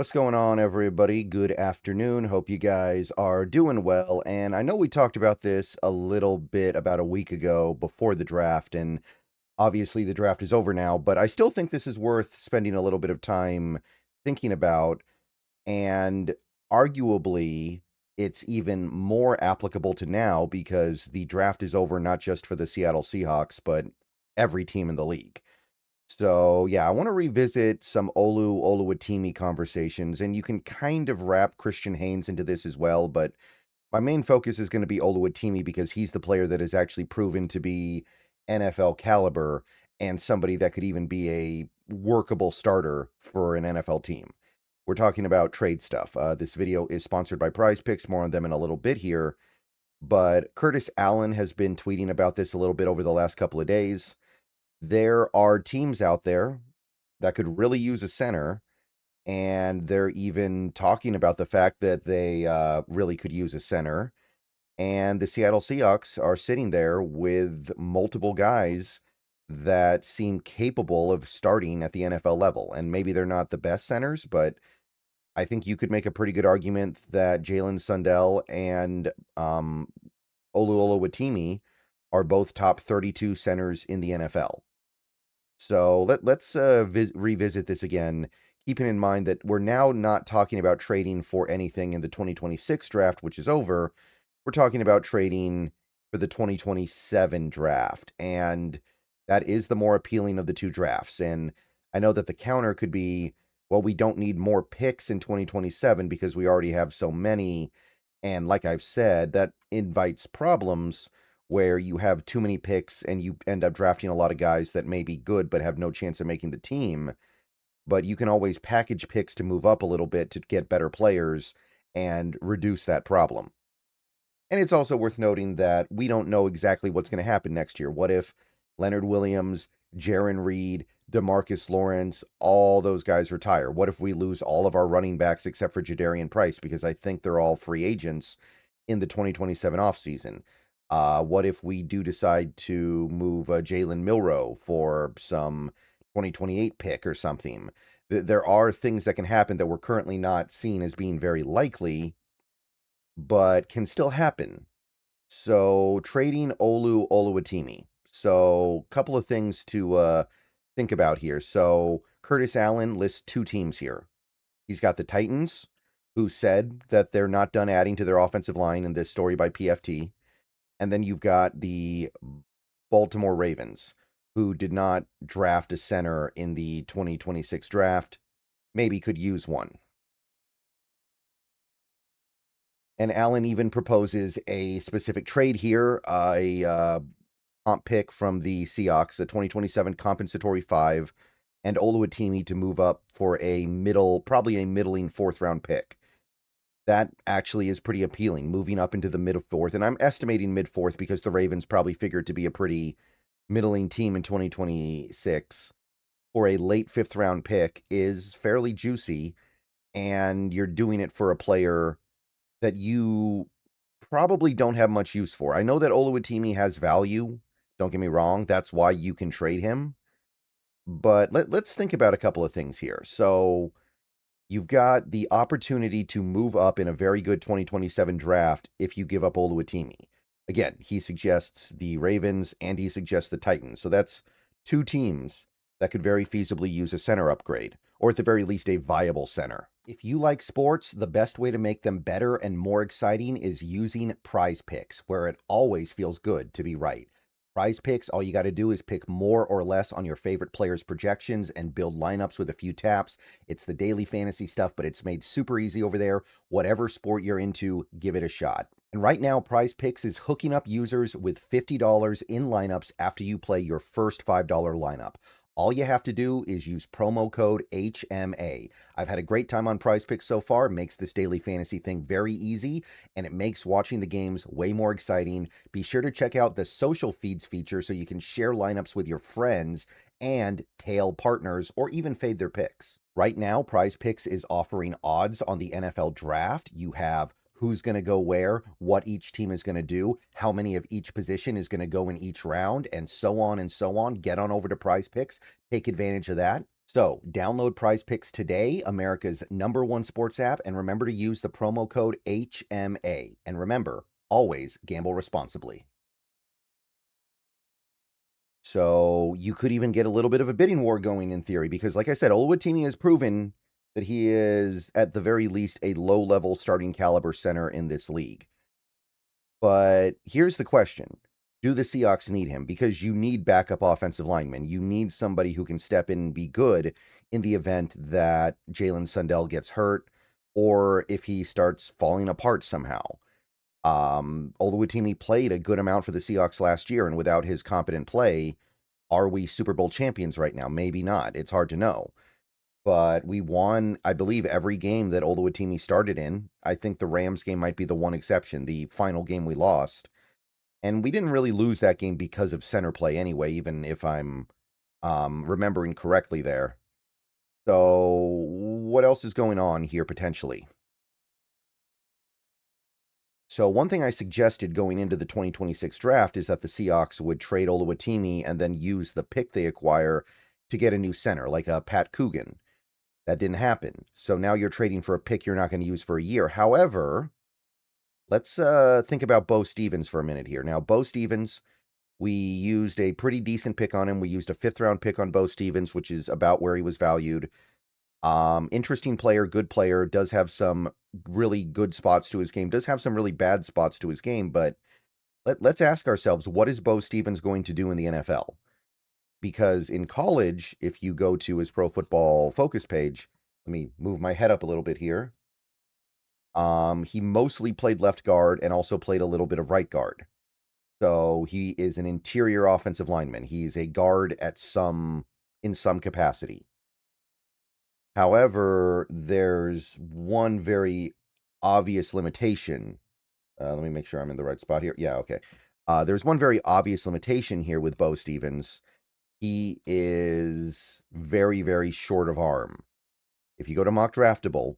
What's going on, everybody? Good afternoon. Hope you guys are doing well. And I know we talked about this a little bit about a week ago before the draft, and obviously the draft is over now, but I still think this is worth spending a little bit of time thinking about. And arguably, it's even more applicable to now because the draft is over not just for the Seattle Seahawks, but every team in the league. So, yeah, I want to revisit some Olu Oluwatimi conversations, and you can kind of wrap Christian Haynes into this as well, but my main focus is going to be Oluwatimi because he's the player that has actually proven to be NFL caliber and somebody that could even be a workable starter for an NFL team. We're talking about trade stuff. This video is sponsored by Prize Picks. More on them in a little bit here. But Curtis Allen has been tweeting about this a little bit over the last couple of days. There are teams out there that could really use a center, and they're even talking about the fact that they really could use a center. And the Seattle Seahawks are sitting there with multiple guys that seem capable of starting at the NFL level. And maybe they're not the best centers, but I think you could make a pretty good argument that Jalen Sundell and Olu Oluwatimi are both top 32 centers in the NFL. So let's revisit this again, keeping in mind that we're now not talking about trading for anything in the 2026 draft, which is over. We're talking about trading for the 2027 draft, and that is the more appealing of the two drafts. And I know that the counter could be, well, we don't need more picks in 2027 because we already have so many. And like I've said, that invites problems where you have too many picks and you end up drafting a lot of guys that may be good but have no chance of making the team. But you can always package picks to move up a little bit to get better players and reduce that problem. And it's also worth noting that we don't know exactly what's going to happen next year. What if Leonard Williams, Jaron Reed, DeMarcus Lawrence, all those guys retire? What if we lose all of our running backs except for Jadarian Price? Because I think they're all free agents in the 2027 offseason. What if we do decide to move Jalen Milroe for some 2028 pick or something? There are things that can happen that we're currently not seeing as being very likely, but can still happen. So trading Olu Oluwatimi. So couple of things to think about here. So Curtis Allen lists two teams here. He's got the Titans, who said that they're not done adding to their offensive line in this story by PFT. And then you've got the Baltimore Ravens, who did not draft a center in the 2026 draft. Maybe could use one. And Allen even proposes a specific trade here, a comp pick from the Seahawks, a 2027 compensatory 5, and Oluwatimi to move up for probably a middling fourth-round pick. That actually is pretty appealing, moving up into the mid-fourth, and I'm estimating mid-fourth because the Ravens probably figured to be a pretty middling team in 2026 for a late fifth-round pick is fairly juicy, and you're doing it for a player that you probably don't have much use for. I know that Oluwatimi has value. Don't get me wrong. That's why you can trade him. But let's think about a couple of things here. So you've got the opportunity to move up in a very good 2027 draft if you give up Oluwatimi. Again, he suggests the Ravens and he suggests the Titans. So that's two teams that could very feasibly use a center upgrade, or at the very least, a viable center. If you like sports, the best way to make them better and more exciting is using Prize Picks, where it always feels good to be right. Prize Picks, all you got to do is pick more or less on your favorite players' projections and build lineups with a few taps. It's the daily fantasy stuff, but it's made super easy over there. Whatever sport you're into, give it a shot. And right now, Prize Picks is hooking up users with $50 in lineups after you play your first $5 lineup. All you have to do is use promo code HMA. I've had a great time on Prize Picks so far. It makes this daily fantasy thing very easy, and it makes watching the games way more exciting. Be sure to check out the social feeds feature so you can share lineups with your friends and tail partners or even fade their picks. Right now, Prize Picks is offering odds on the NFL draft. You have who's going to go where, what each team is going to do, how many of each position is going to go in each round, and so on and so on. Get on over to Prize Picks. Take advantage of that. So, download Prize Picks today, America's #1 sports app, and remember to use the promo code HMA. And remember, always gamble responsibly. So, you could even get a little bit of a bidding war going in theory, because like I said, Olu Oluwatimi has proven that he is, at the very least, a low-level starting caliber center in this league. But here's the question. Do the Seahawks need him? Because you need backup offensive linemen. You need somebody who can step in and be good in the event that Jalen Sundell gets hurt or if he starts falling apart somehow. Oluwatimi played a good amount for the Seahawks last year, and without his competent play, are we Super Bowl champions right now? Maybe not. It's hard to know. But we won, I believe, every game that Oluwatimi started in. I think the Rams game might be the one exception, the final game we lost. And we didn't really lose that game because of center play anyway, even if I'm remembering correctly there. So what else is going on here potentially? So one thing I suggested going into the 2026 draft is that the Seahawks would trade Oluwatimi and then use the pick they acquire to get a new center, like a Pat Coogan. That didn't happen. So now you're trading for a pick you're not going to use for a year. However, let's think about Beau Stephens for a minute here. Now, Beau Stephens, we used a pretty decent pick on him. We used a 5th-round pick on Beau Stephens, which is about where he was valued. Interesting player, good player, does have some really good spots to his game, does have some really bad spots to his game, but let's ask ourselves, what is Beau Stephens going to do in the NFL? Because in college, if you go to his Pro Football Focus page, let me move my head up a little bit here. He mostly played left guard and also played a little bit of right guard. So he is an interior offensive lineman. He's a guard in some capacity. However, there's one very obvious limitation. Let me make sure I'm in the right spot here. Yeah, okay. There's one very obvious limitation here with Beau Stephens. He is very, very short of arm. If you go to Mock Draftable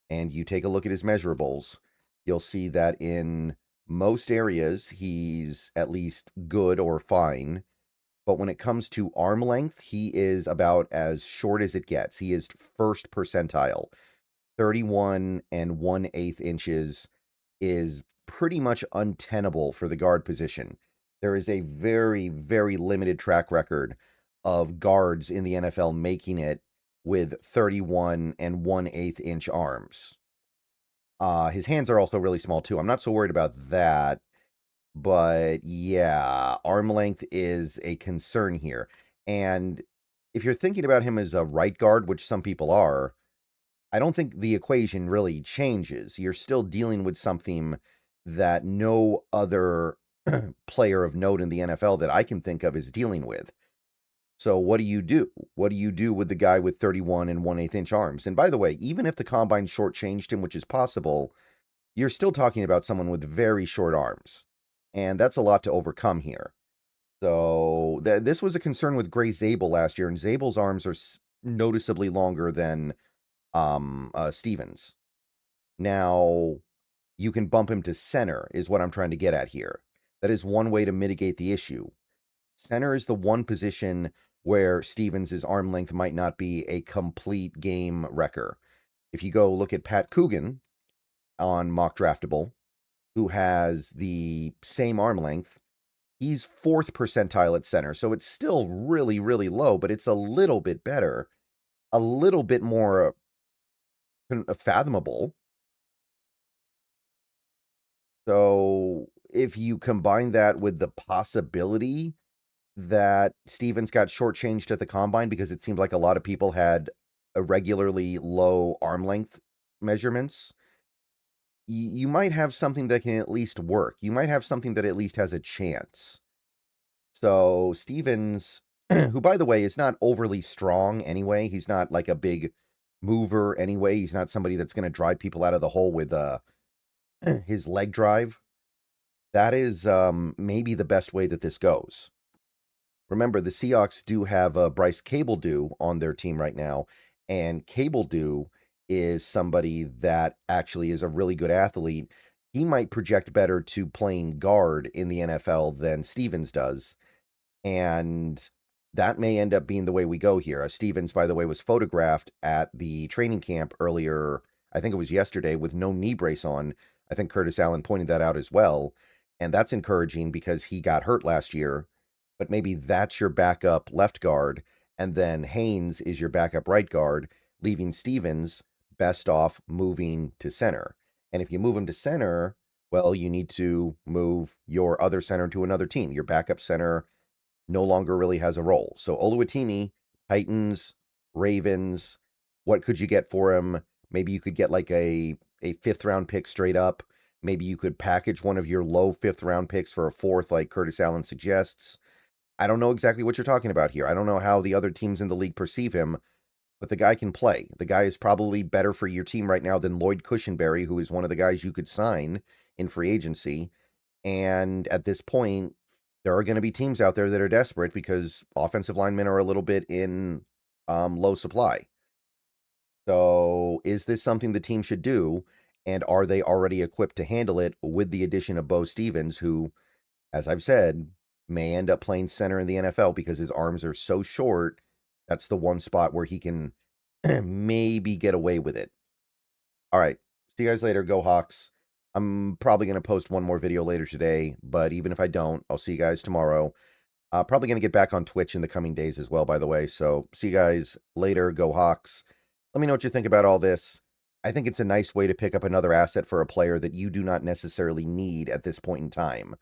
and you take a look at his measurables, you'll see that in most areas he's at least good or fine. But when it comes to arm length, he is about as short as it gets. He is first percentile. 31 and 1/8 inches is pretty much untenable for the guard position. There is a very, very limited track record of guards in the NFL making it with 31 and 1/8 inch arms. His hands are also really small too. I'm not so worried about that. But yeah, arm length is a concern here. And if you're thinking about him as a right guard, which some people are, I don't think the equation really changes. You're still dealing with something that no other player of note in the NFL that I can think of is dealing with. So what do you do? What do you do with the guy with 31 and 1/8 inch arms? And by the way, even if the combine shortchanged him, which is possible, you're still talking about someone with very short arms. And that's a lot to overcome here. So this was a concern with Gray Zabel last year, and Zabel's arms are noticeably longer than Stevens. Now, you can bump him to center, is what I'm trying to get at here. That is one way to mitigate the issue. Center is the one position where Stevens' arm length might not be a complete game wrecker. If you go look at Pat Coogan on Mock Draftable, who has the same arm length, he's 4th percentile at center. So it's still really, really low, but it's a little bit better, a little bit more fathomable. So if you combine that with the possibility that Stevens got shortchanged at the combine because it seemed like a lot of people had irregularly low arm length measurements, you might have something that can at least work. You might have something that at least has a chance. So Stevens, who by the way is not overly strong anyway, he's not like a big mover anyway. He's not somebody that's going to drive people out of the hole with his leg drive. That is maybe the best way that this goes. Remember, the Seahawks do have Bryce Cabledew on their team right now, and Cabledew is somebody that actually is a really good athlete. He might project better to playing guard in the NFL than Stevens does. And that may end up being the way we go here. Stephens, by the way, was photographed at the training camp earlier, I think it was yesterday, with no knee brace on. I think Curtis Allen pointed that out as well. And that's encouraging because he got hurt last year. But maybe that's your backup left guard. And then Haynes is your backup right guard, leaving Stephens best off moving to center. And if you move him to center, well, you need to move your other center to another team. Your backup center no longer really has a role. So Oluwatimi, Titans, Ravens, what could you get for him? Maybe you could get like a fifth round pick straight up. Maybe you could package one of your low fifth round picks for a fourth, like Curtis Allen suggests. I don't know exactly what you're talking about here. I don't know how the other teams in the league perceive him, but the guy can play. The guy is probably better for your team right now than Lloyd Cushenberry, who is one of the guys you could sign in free agency. And at this point, there are going to be teams out there that are desperate because offensive linemen are a little bit in low supply. So is this something the team should do? And are they already equipped to handle it with the addition of Beau Stephens, who, as I've said, may end up playing center in the NFL because his arms are so short. That's the one spot where he can maybe get away with it. All right. See you guys later. Go Hawks. I'm probably going to post one more video later today, but even if I don't, I'll see you guys tomorrow. Probably going to get back on Twitch in the coming days as well, by the way. So see you guys later. Go Hawks. Let me know what you think about all this. I think it's a nice way to pick up another asset for a player that you do not necessarily need at this point in time.